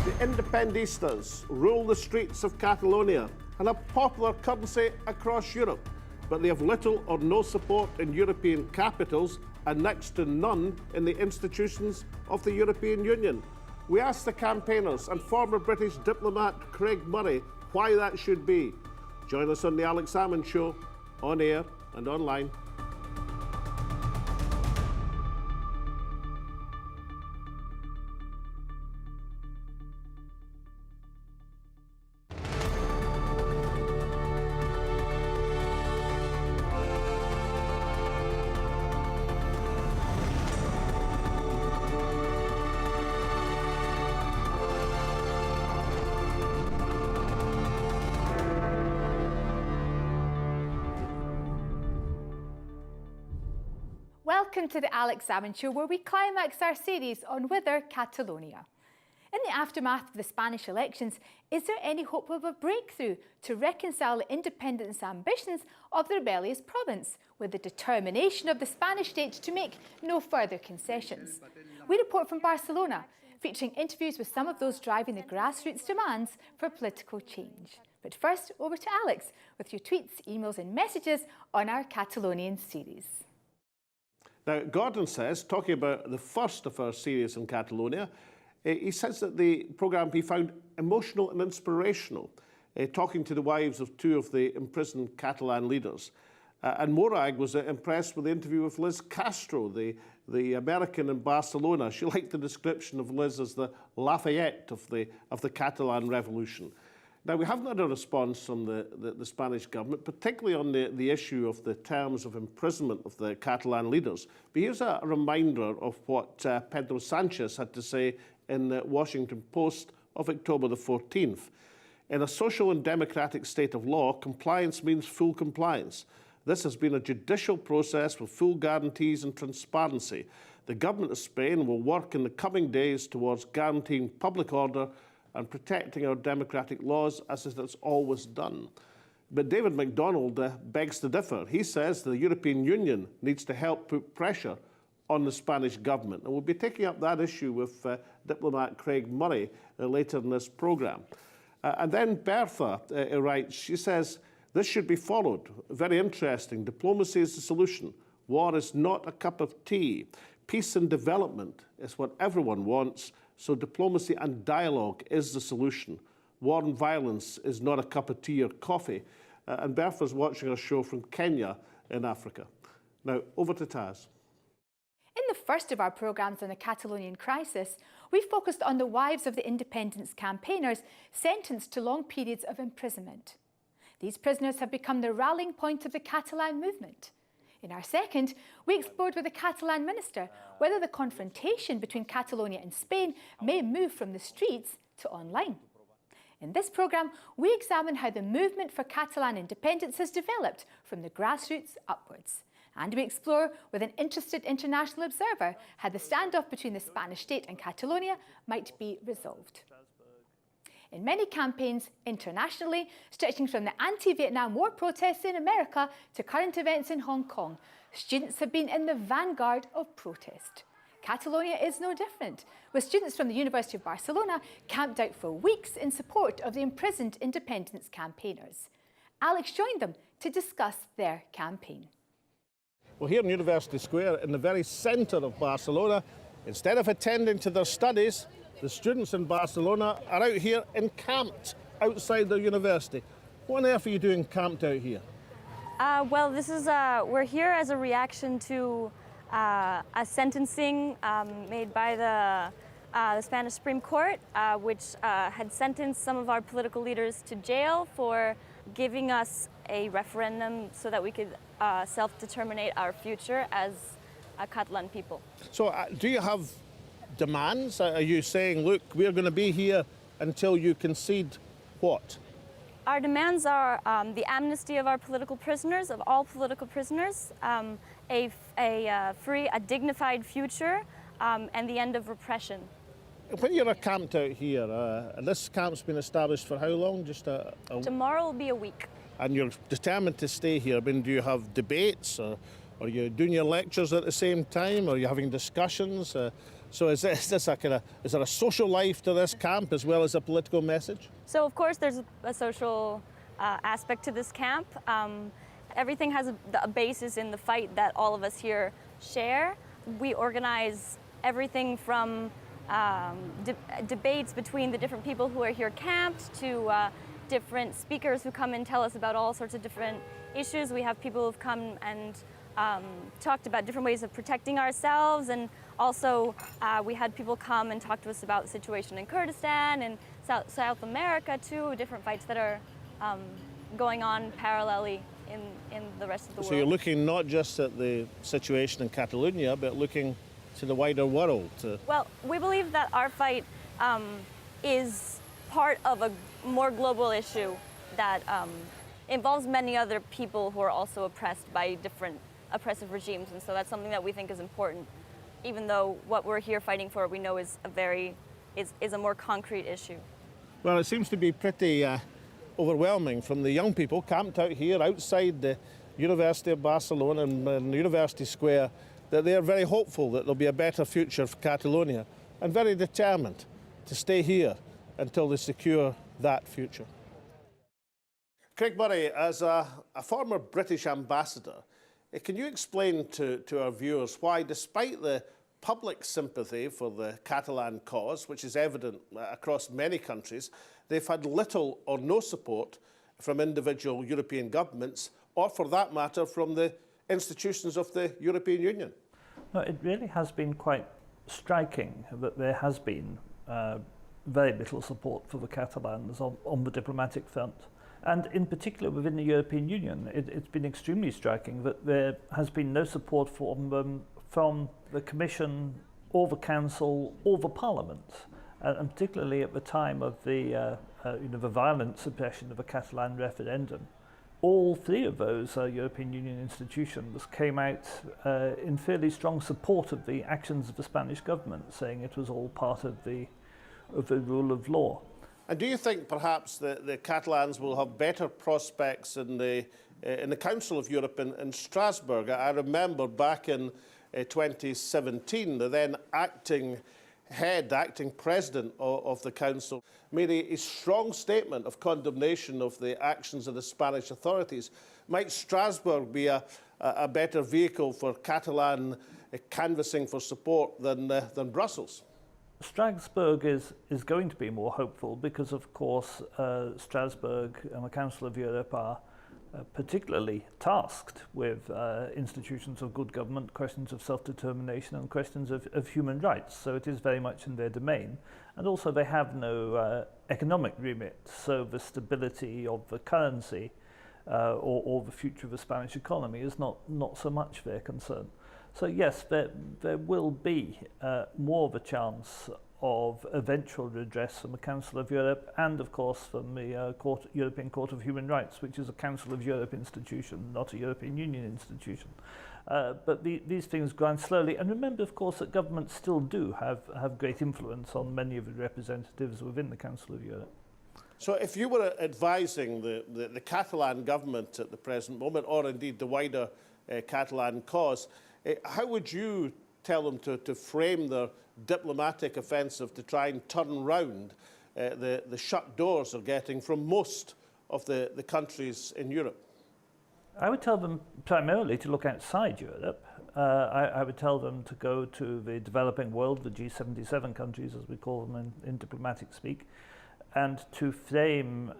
The Independistas rule the streets of Catalonia and have popular currency across Europe, but they have little or no support in European capitals and next to none in the institutions of the European Union. We asked the campaigners and former British diplomat Craig Murray why that should be. Join us on the Alex Salmond Show, on air and online. Welcome to the Alex Salmond Show, where we climax our series on Wither Catalonia. In the aftermath of the Spanish elections, is there any hope of a breakthrough to reconcile the independence ambitions of the rebellious province with the determination of the Spanish state to make no further concessions? We report from Barcelona, featuring interviews with some of those driving the grassroots demands for political change. But first, over to Alex with your tweets, emails and messages on our Catalonian series. Now, Gordon says, talking about the first of our series in Catalonia, he says that the programme he found emotional and inspirational, talking to the wives of two of the imprisoned Catalan leaders. And Morag was impressed with the interview with Liz Castro, the American in Barcelona. She liked the description of Liz as the Lafayette of the Catalan Revolution. Now, we haven't had a response from the Spanish government, particularly on the issue of the terms of imprisonment of the Catalan leaders. But here's a reminder of what Pedro Sanchez had to say in the Washington Post of October the 14th. In a social and democratic state of law, compliance means full compliance. This has been a judicial process with full guarantees and transparency. The government of Spain will work in the coming days towards guaranteeing public order and protecting our democratic laws as it has always done. But David MacDonald begs to differ. He says the European Union needs to help put pressure on the Spanish government. And we'll be taking up that issue with diplomat Craig Murray later in this programme. And then Bertha writes, she says, this should be followed. Very interesting. Diplomacy is the solution. War is not a cup of tea. Peace and development is what everyone wants. So diplomacy and dialogue is the solution. War and violence is not a cup of tea or coffee. And Bertha's watching our show from Kenya in Africa. Now, over to Taz. In the first of our programmes on the Catalonian crisis, we focused on the wives of the independence campaigners sentenced to long periods of imprisonment. These prisoners have become the rallying point of the Catalan movement. In our second, we explored with the Catalan minister whether the confrontation between Catalonia and Spain may move from the streets to online. In this programme, we examine how the movement for Catalan independence has developed from the grassroots upwards. And we explore with an interested international observer how the standoff between the Spanish state and Catalonia might be resolved. In many campaigns internationally, stretching from the anti-Vietnam War protests in America to current events in Hong Kong, students have been in the vanguard of protest. Catalonia is no different, with students from the University of Barcelona camped out for weeks in support of the imprisoned independence campaigners. Alex joined them to discuss their campaign. Well, here in University Square, in the very centre of Barcelona, instead of attending to their studies, the students in Barcelona are out here encamped outside their university. What on earth are you doing camped out here? Well, this is we're here as a reaction to a sentencing made by the Spanish Supreme Court, which had sentenced some of our political leaders to jail for giving us a referendum so that we could self-determinate our future as a Catalan people. So do you have demands? Are you saying, look, we're going to be here until you concede what? Our demands are the amnesty of our political prisoners, of all political prisoners, a dignified future, and the end of repression. When you're camped out here, and this camp's been established for how long? Tomorrow will be a week. And you're determined to stay here. I mean, do you have debates, or are you doing your lectures at the same time? Are you having discussions? So is there a social life to this camp as well as a political message? So of course there's a social aspect to this camp. Everything has a basis in the fight that all of us here share. We organize everything from debates between the different people who are here camped to different speakers who come and tell us about all sorts of different issues. We have people who've come and talked about different ways of protecting ourselves, and also we had people come and talk to us about the situation in Kurdistan and South America too, different fights that are going on parallelly in the rest of the world. So you're looking not just at the situation in Catalonia, but looking to the wider world. Well, we believe that our fight is part of a more global issue that involves many other people who are also oppressed by different oppressive regimes, and so that's something that we think is important, even though what we're here fighting for we know is a more concrete issue. Well, it seems to be pretty overwhelming from the young people camped out here outside the University of Barcelona and University Square, that they are very hopeful that there'll be a better future for Catalonia and very determined to stay here until they secure that future. Craig Murray, as a former British ambassador, can you explain to our viewers why, despite the public sympathy for the Catalan cause, which is evident across many countries, they've had little or no support from individual European governments, or for that matter, from the institutions of the European Union? No, it really has been quite striking that there has been very little support for the Catalans on the diplomatic front. And in particular within the European Union, it's been extremely striking that there has been no support from them from the Commission or the Council or the Parliament, and particularly at the time of the violent suppression of the Catalan referendum. All three of those European Union institutions came out in fairly strong support of the actions of the Spanish government, saying it was all part of the rule of law. And do you think perhaps the Catalans will have better prospects in the Council of Europe in Strasbourg? I remember back in 2017, the then acting president of the Council made a strong statement of condemnation of the actions of the Spanish authorities. Might Strasbourg be a better vehicle for Catalan canvassing for support than Brussels? Strasbourg is going to be more hopeful because, of course, Strasbourg and the Council of Europe are particularly tasked with institutions of good government, questions of self-determination and questions of human rights. So it is very much in their domain. And also they have no economic remit, so the stability of the currency or the future of the Spanish economy is not so much their concern. So yes, there will be more of a chance of eventual redress from the Council of Europe and, of course, from the European Court of Human Rights, which is a Council of Europe institution, not a European Union institution. But these things grind slowly. And remember, of course, that governments still do have great influence on many of the representatives within the Council of Europe. So if you were advising the Catalan government at the present moment, or indeed the wider Catalan cause, how would you tell them to frame their diplomatic offensive to try and turn round the shut doors they're getting from most of the countries in Europe? I would tell them primarily to look outside Europe. I would tell them to go to the developing world, the G77 countries, as we call them in diplomatic speak, and to frame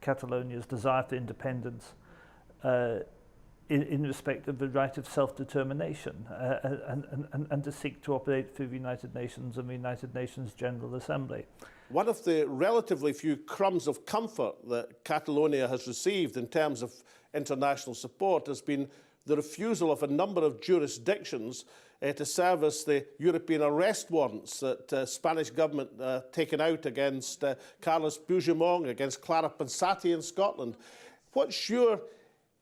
Catalonia's desire for independence in respect of the right of self-determination and to seek to operate through the United Nations and the United Nations General Assembly. One of the relatively few crumbs of comfort that Catalonia has received in terms of international support has been the refusal of a number of jurisdictions to service the European arrest warrants that the Spanish government taken out against Carles Puigdemont, against Clara Ponsati in Scotland. What's your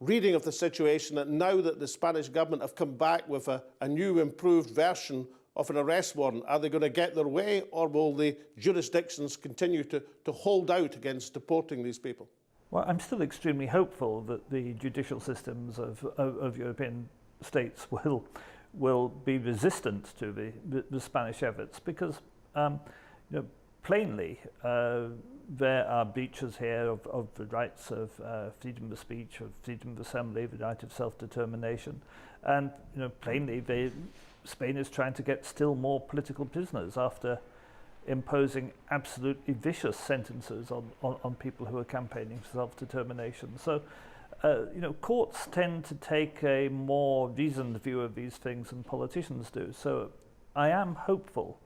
reading of the situation that now that the Spanish government have come back with a new improved version of an arrest warrant, are they going to get their way, or will the jurisdictions continue to hold out against deporting these people? Well, I'm still extremely hopeful that the judicial systems of European states will be resistant to the Spanish efforts because, plainly, there are breaches here of the rights of freedom of speech, of freedom of assembly, the right of self-determination, and plainly, Spain is trying to get still more political prisoners after imposing absolutely vicious sentences on people who are campaigning for self-determination. So, courts tend to take a more reasoned view of these things than politicians do. So, I am hopeful,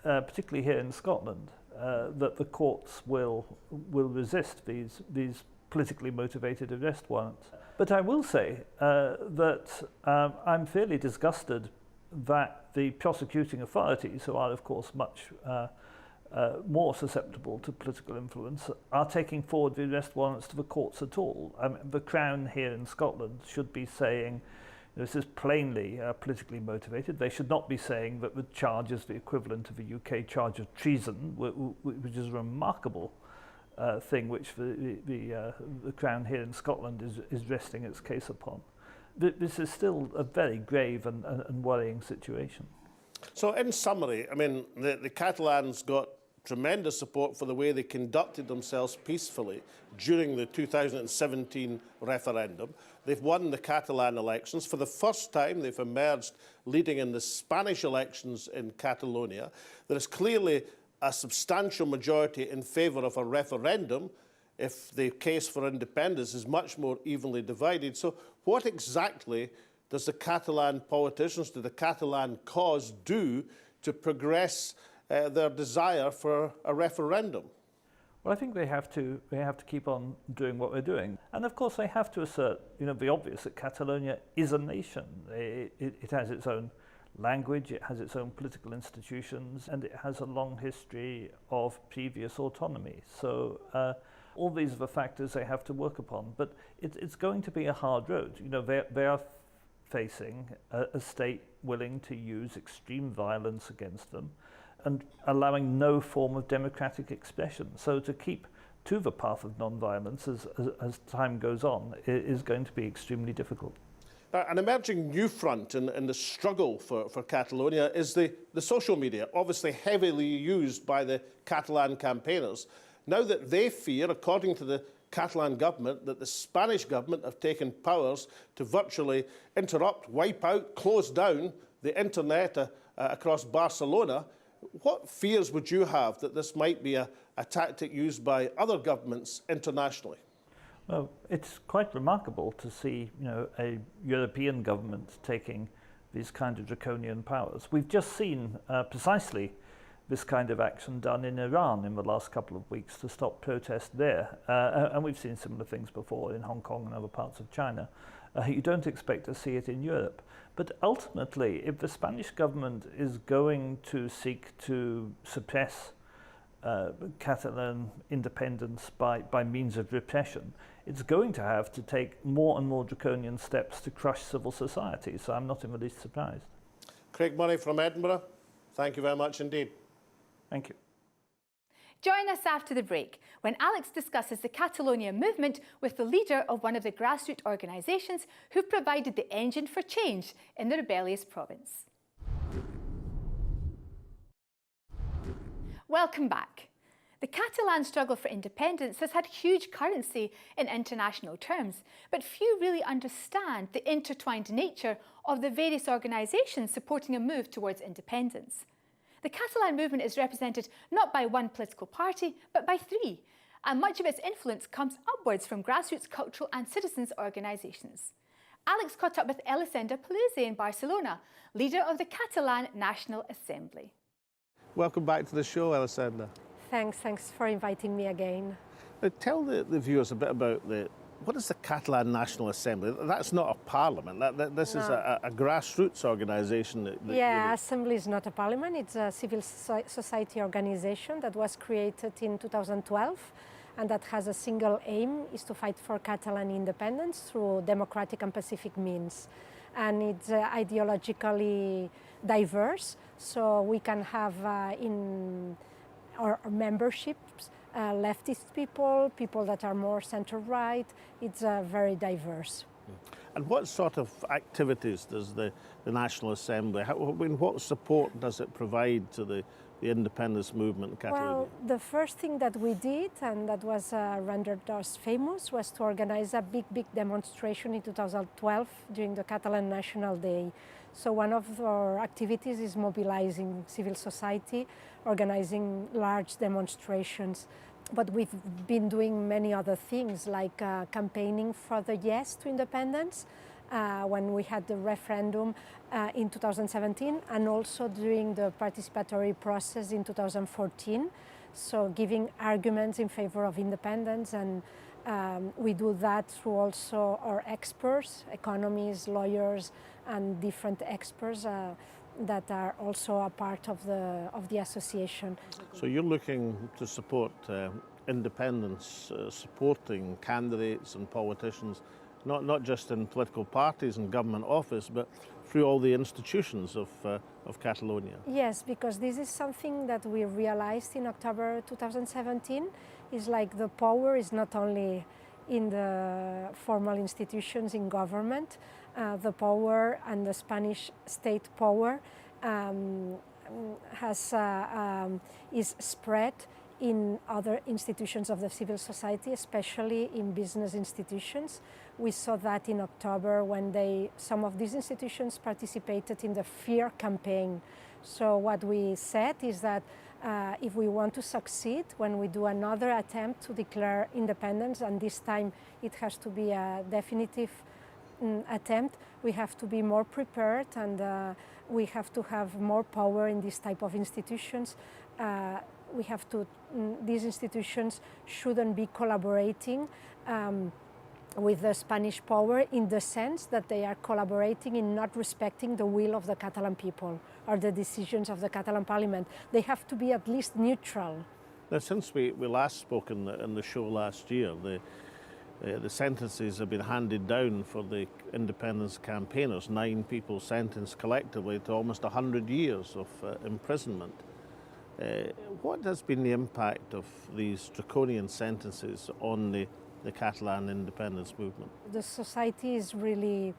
particularly here in Scotland, that the courts will resist these politically motivated arrest warrants. But I will say that I'm fairly disgusted that the prosecuting authorities, who are of course much more susceptible to political influence, are taking forward the arrest warrants to the courts at all. The Crown here in Scotland should be saying this is plainly politically motivated. They should not be saying that the charge is the equivalent of a UK charge of treason, which is a remarkable thing which the Crown here in Scotland is resting its case upon. This is still a very grave and worrying situation. So in summary, I mean, the Catalans got tremendous support for the way they conducted themselves peacefully during the 2017 referendum. They've won the Catalan elections. For the first time, they've emerged leading in the Spanish elections in Catalonia. There is clearly a substantial majority in favour of a referendum if the case for independence is much more evenly divided. So what exactly does the Catalan politicians, do the Catalan cause do to progress their desire for a referendum? Well, I think they have to keep on doing what they're doing. And of course they have to assert, the obvious, that Catalonia is a nation. It has its own language, it has its own political institutions, and it has a long history of previous autonomy. So all these are the factors they have to work upon. But it's going to be a hard road. They are facing a state willing to use extreme violence against them and allowing no form of democratic expression. So to keep to the path of non-violence as time goes on is going to be extremely difficult. An emerging new front in the struggle for Catalonia is the social media, obviously heavily used by the Catalan campaigners. Now that they fear, according to the Catalan government, that the Spanish government have taken powers to virtually interrupt, wipe out, close down the internet across Barcelona, what fears would you have that this might be a tactic used by other governments internationally? Well, it's quite remarkable to see, a European government taking these kind of draconian powers. We've just seen precisely this kind of action done in Iran in the last couple of weeks to stop protest there. And we've seen similar things before in Hong Kong and other parts of China. You don't expect to see it in Europe. But ultimately, if the Spanish government is going to seek to suppress Catalan independence by means of repression, it's going to have to take more and more draconian steps to crush civil society. So I'm not in the least surprised. Craig Murray from Edinburgh, thank you very much indeed. Thank you. Join us after the break when Alex discusses the Catalonia movement with the leader of one of the grassroots organisations who provided the engine for change in the rebellious province. Welcome back. The Catalan struggle for independence has had huge currency in international terms, but few really understand the intertwined nature of the various organisations supporting a move towards independence. The Catalan movement is represented not by one political party, but by three, and much of its influence comes upwards from grassroots cultural and citizens' organisations. Alex caught up with Elisenda Paluzie in Barcelona, leader of the Catalan National Assembly. Welcome back to the show, Elisenda. Thanks for inviting me again. Now, tell the viewers a bit about what is the Catalan National Assembly? That's not a parliament. This is a grassroots organisation. Assembly is not a parliament. It's a civil society organisation that was created in 2012 and that has a single aim, is to fight for Catalan independence through democratic and pacific means. And it's ideologically diverse, so we can have in our memberships leftist people that are more center-right. It's very diverse. And what sort of activities does the National Assembly, what support does it provide to the independence movement in Catalonia? Well, the first thing that we did, and that was rendered us famous, was to organize a big demonstration in 2012 during the Catalan National Day. So one of our activities is mobilizing civil society, organizing large demonstrations. But we've been doing many other things, like campaigning for the yes to independence when we had the referendum in 2017, and also during the participatory process in 2014. So giving arguments in favor of independence, and we do that through also our experts, economists, lawyers, and different experts that are also a part of the association. So you're looking to support independence, supporting candidates and politicians, not just in political parties and government office, but through all the institutions of Catalonia. Yes, because this is something that we realized in October 2017, is like the power is not only in the formal institutions in government, the power and the Spanish state power is spread in other institutions of the civil society, especially in business institutions. We saw that in October when some of these institutions participated in the fear campaign. So what we said is that if we want to succeed, when we do another attempt to declare independence, and this time it has to be a definitive attempt, we have to be more prepared, and we have to have more power in this type of institutions. These institutions shouldn't be collaborating with the Spanish power, in the sense that they are collaborating in not respecting the will of the Catalan people or the decisions of the Catalan Parliament. They have to be at least neutral. Now, since we last spoke in the show last year, the sentences have been handed down for the independence campaigners. 9 people sentenced collectively to almost 100 years of imprisonment. What has been the impact of these draconian sentences on the Catalan independence movement? The society is really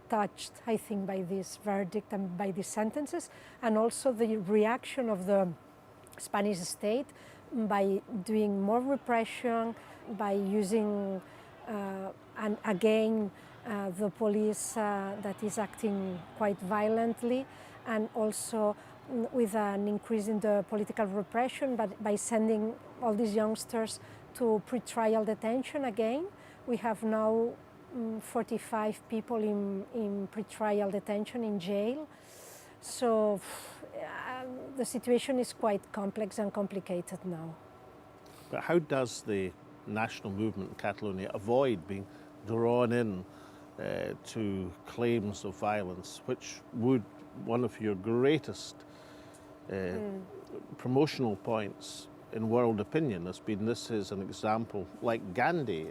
touched, I think, by this verdict and by these sentences, and also the reaction of the Spanish state by doing more repression, by using and again the police that is acting quite violently, and also with an increase in the political repression, but by sending all these youngsters to pre-trial detention again. We have now 45 people in pre-trial detention in jail. So the situation is quite complex and complicated now. But how does the national movement in Catalonia avoid being drawn in to claims of violence, which would one of your greatest promotional points in world opinion has been? This is an example like Gandhi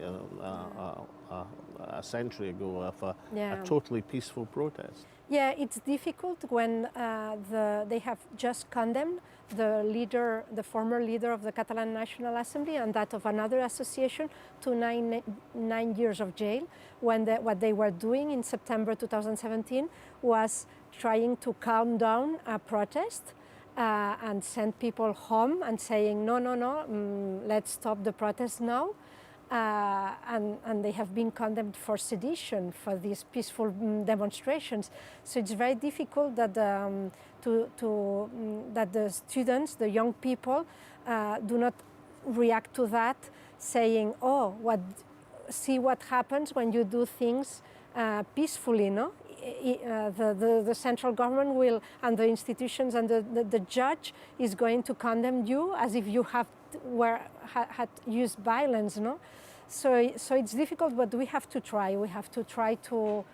a century ago of a totally peaceful protest. Yeah, it's difficult when they have just condemned the former leader of the Catalan National Assembly and that of another association to 9 years of jail, when what they were doing in September 2017 was trying to calm down a protest and send people home and saying, no, let's stop the protest now. And they have been condemned for sedition for these peaceful demonstrations. So it's very difficult that that the students, the young people, do not react to that, saying, "Oh, see what happens when you do things peacefully." No, the central government will, and the institutions and the judge is going to condemn you as if you had used violence. No. So it's difficult, but we have to try. We have to try to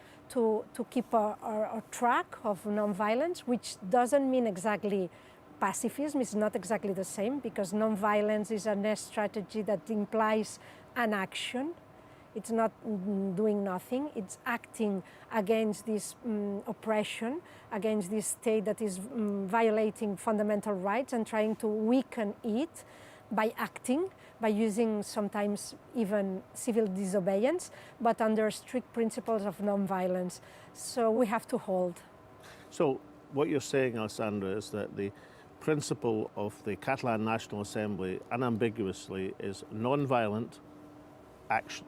keep our track of nonviolence, which doesn't mean exactly pacifism. It's not exactly the same, because nonviolence is a strategy that implies an action. It's not doing nothing. It's acting against this oppression, against this state that is violating fundamental rights and trying to weaken it. by acting, by using sometimes even civil disobedience, but under strict principles of non-violence. So we have to hold. So what you're saying, Elisenda, is that the principle of the Catalan National Assembly unambiguously is non-violent action,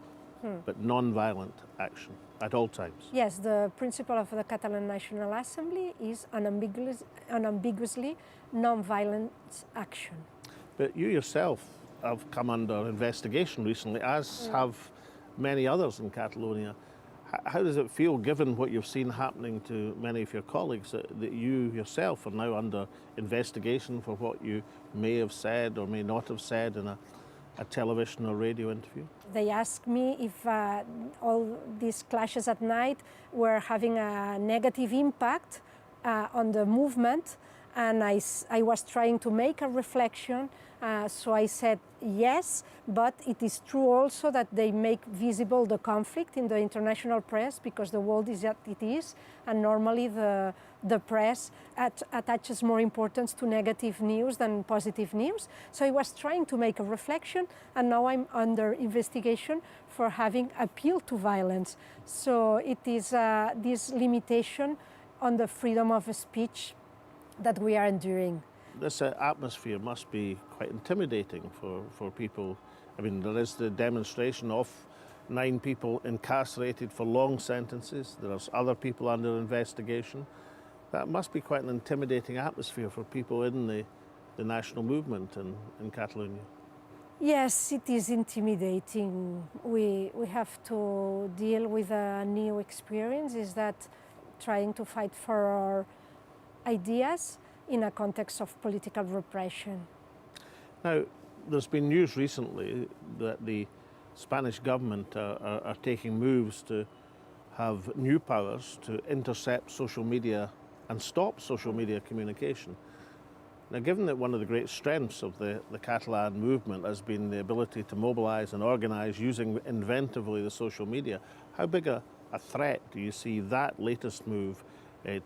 but non-violent action at all times. Yes, the principle of the Catalan National Assembly is unambiguously non-violent action. But you yourself have come under investigation recently, as have many others in Catalonia. How does it feel, given what you've seen happening to many of your colleagues, that you yourself are now under investigation for what you may have said or may not have said in a television or radio interview? They asked me if all these clashes at night were having a negative impact on the movement, and I was trying to make a reflection. So I said yes, but it is true also that they make visible the conflict in the international press, because the world is what it is, and normally the press attaches more importance to negative news than positive news. So I was trying to make a reflection, and now I'm under investigation for having appealed to violence. So it is this limitation on the freedom of speech that we are enduring. This atmosphere must be quite intimidating for people. I mean, there is the demonstration of 9 people incarcerated for long sentences. There's other people under investigation. That must be quite an intimidating atmosphere for people in the national movement in Catalonia. Yes, it is intimidating. We have to deal with a new experience, is that trying to fight for our ideas in a context of political repression. Now, there's been news recently that the Spanish government are taking moves to have new powers to intercept social media and stop social media communication. Now, given that one of the great strengths of the Catalan movement has been the ability to mobilize and organize using inventively the social media, how big a threat do you see that latest move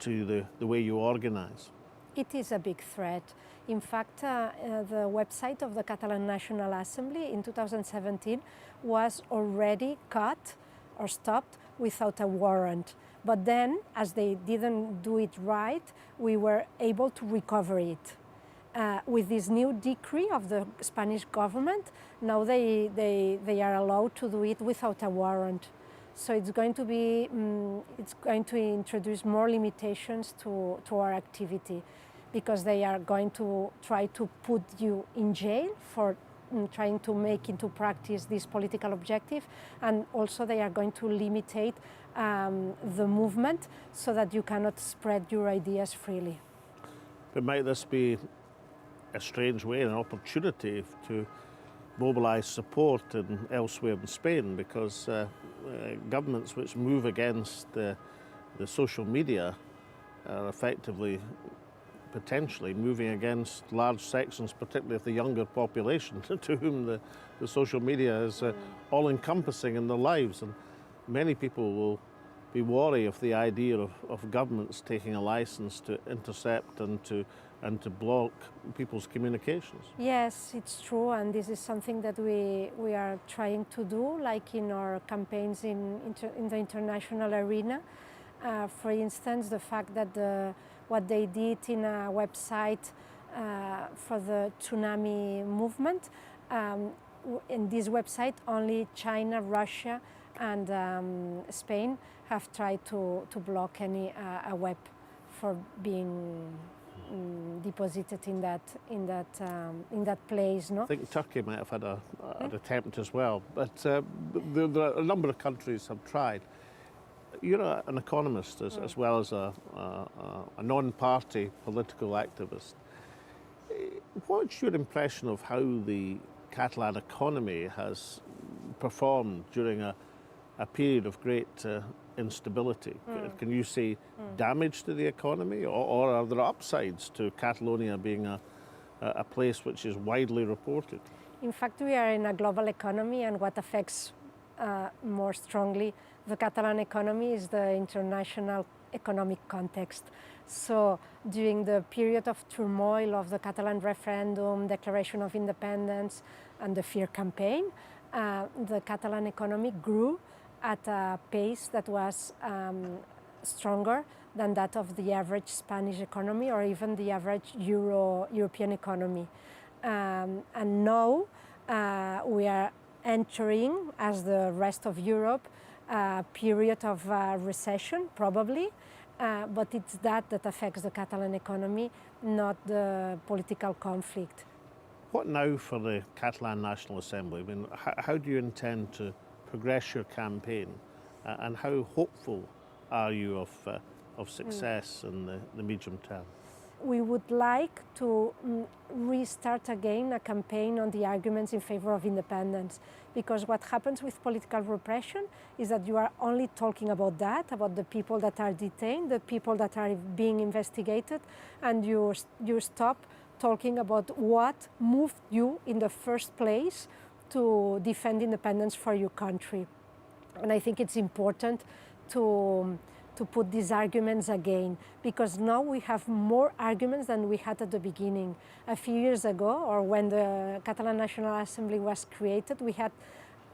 to the way you organize? It is a big threat. In fact, the website of the Catalan National Assembly in 2017 was already cut or stopped without a warrant. But then, as they didn't do it right, we were able to recover it. With this new decree of the Spanish government, now they are allowed to do it without a warrant. So it's going to be, it's going to introduce more limitations to our activity, because they are going to try to put you in jail for trying to make into practice this political objective, and also they are going to limitate the movement so that you cannot spread your ideas freely. But might this be a strange way, an opportunity to mobilize support elsewhere in Spain, because governments which move against the social media are effectively potentially moving against large sections, particularly of the younger population, to whom the social media is all-encompassing in their lives. And many people will be wary of the idea of governments taking a license to intercept and to block people's communications. Yes, it's true, and this is something that we are trying to do, like in our campaigns in the international arena. For instance, the fact that what they did in a website for the tsunami movement, in this website only China, Russia and Spain have tried to block any a web for being deposited in that place. No? I think Turkey might have had an attempt as well, but a number of countries have tried. You're an economist as well as a non-party political activist. What's your impression of how the Catalan economy has performed during a period of great instability? Can you see damage to the economy, or are there upsides to Catalonia being a place which is widely reported? In fact, we are in a global economy, and what affects more strongly the Catalan economy is the international economic context. So during the period of turmoil of the Catalan referendum, declaration of independence, and the fear campaign, the Catalan economy grew at a pace that was stronger than that of the average Spanish economy or even the average European economy. And now we are entering, as the rest of Europe, a period of recession, probably, but it's that affects the Catalan economy, not the political conflict. What now for the Catalan National Assembly? I mean, how do you intend to progress your campaign, and how hopeful are you of success in the medium term? We would like to restart again a campaign on the arguments in favor of independence, because what happens with political repression is that you are only talking about that, about the people that are detained, the people that are being investigated, and you stop talking about what moved you in the first place to defend independence for your country. And I think it's important to put these arguments again, because now we have more arguments than we had at the beginning. A few years ago, or when the Catalan National Assembly was created, we had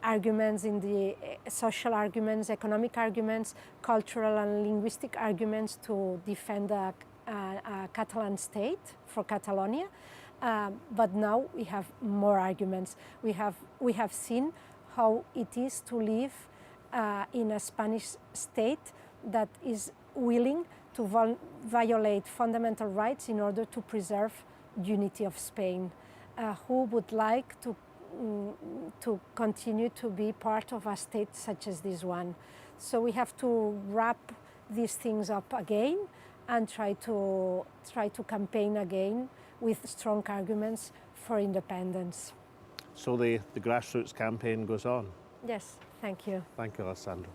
arguments in the social arguments, economic arguments, cultural and linguistic arguments to defend a Catalan state for Catalonia. But now we have more arguments. We have seen how it is to live in a Spanish state that is willing to violate fundamental rights in order to preserve unity of Spain, who would like to continue to be part of a state such as this one. So we have to wrap these things up again and try to campaign again with strong arguments for independence. So the grassroots campaign goes on? Yes, thank you. Thank you, Elisenda.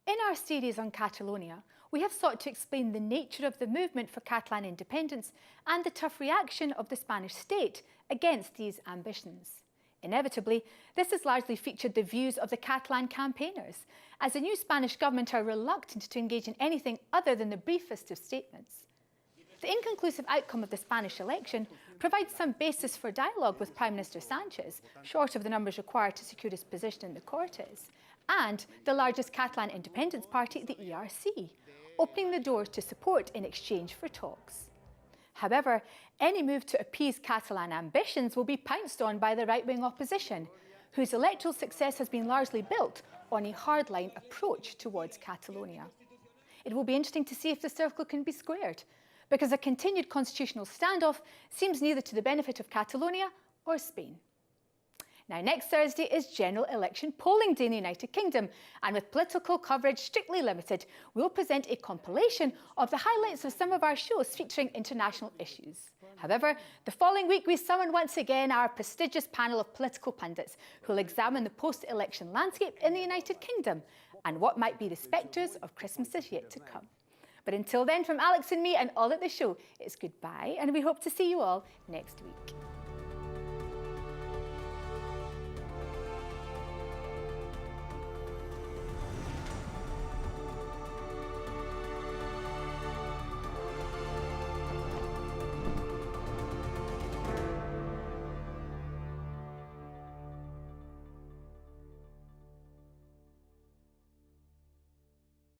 In our series on Catalonia, we have sought to explain the nature of the movement for Catalan independence and the tough reaction of the Spanish state against these ambitions. Inevitably, this has largely featured the views of the Catalan campaigners, as the new Spanish government are reluctant to engage in anything other than the briefest of statements. The inconclusive outcome of the Spanish election provides some basis for dialogue with Prime Minister Sanchez, short of the numbers required to secure his position in the Cortes, and the largest Catalan independence party, the ERC, opening the doors to support in exchange for talks. However, any move to appease Catalan ambitions will be pounced on by the right-wing opposition, whose electoral success has been largely built on a hardline approach towards Catalonia. It will be interesting to see if the circle can be squared, because a continued constitutional standoff seems neither to the benefit of Catalonia or Spain. Now, next Thursday is general election polling day in the United Kingdom, and with political coverage strictly limited, we'll present a compilation of the highlights of some of our shows featuring international issues. However, the following week we summon once again our prestigious panel of political pundits who will examine the post-election landscape in the United Kingdom and what might be the spectres of Christmases yet to come. But until then, from Alex and me and all at the show, it's goodbye, and we hope to see you all next week.